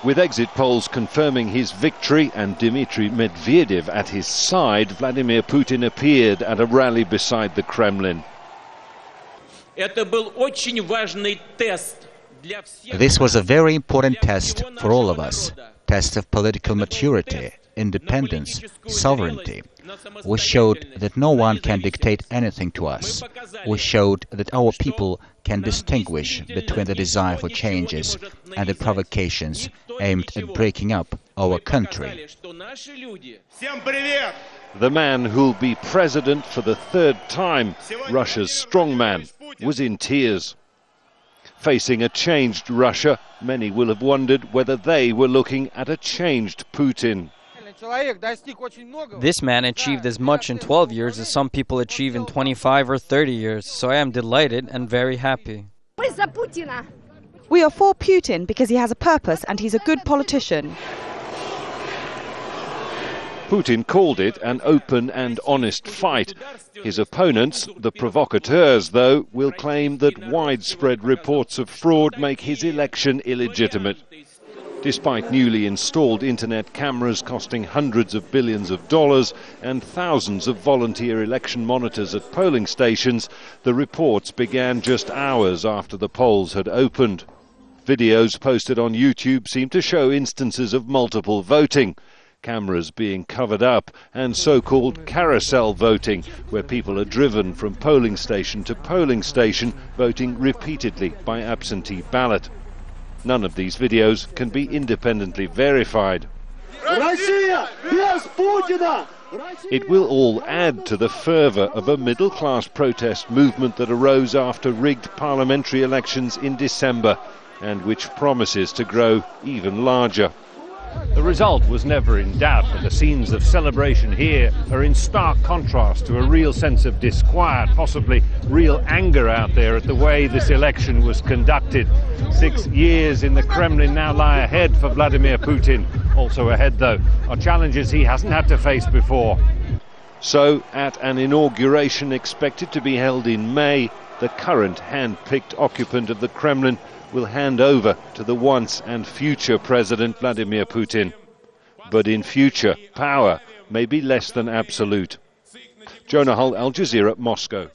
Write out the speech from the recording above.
With exit polls confirming his victory and Dmitry Medvedev at his side, Vladimir Putin appeared at a rally beside the Kremlin. This was a very important test for all of us. Test of political maturity, independence, sovereignty. We showed that no one can dictate anything to us. We showed that our people can distinguish between the desire for changes and the provocations aimed at breaking up our country. The man who'll be president for the third time, Russia's strongman, was in tears. Facing a changed Russia, many will have wondered whether they were looking at a changed Putin. This man achieved as much in 12 years as some people achieve in 25 or 30 years, so I am delighted and very happy. We are for Putin because he has a purpose and he's a good politician. Putin called it an open and honest fight. His opponents, the provocateurs, though, will claim that widespread reports of fraud make his election illegitimate. Despite newly installed internet cameras costing hundreds of billions of dollars and thousands of volunteer election monitors at polling stations, the reports began just hours after the polls had opened. Videos posted on YouTube seem to show instances of multiple voting, cameras being covered up, and so-called carousel voting, where people are driven from polling station to polling station, voting repeatedly by absentee ballot. None of these videos can be independently verified. It will all add to the fervour of a middle-class protest movement that arose after rigged parliamentary elections in December, and which promises to grow even larger. The result was never in doubt, but the scenes of celebration here are in stark contrast to a real sense of disquiet, possibly real anger out there at the way this election was conducted. 6 years in the Kremlin now lie ahead for Vladimir Putin. Also ahead, though, are challenges he hasn't had to face before. So, at an inauguration expected to be held in May, the current hand-picked occupant of the Kremlin will hand over to the once and future President Vladimir Putin. But in future, power may be less than absolute. Jonah Hull, Al Jazeera, Moscow.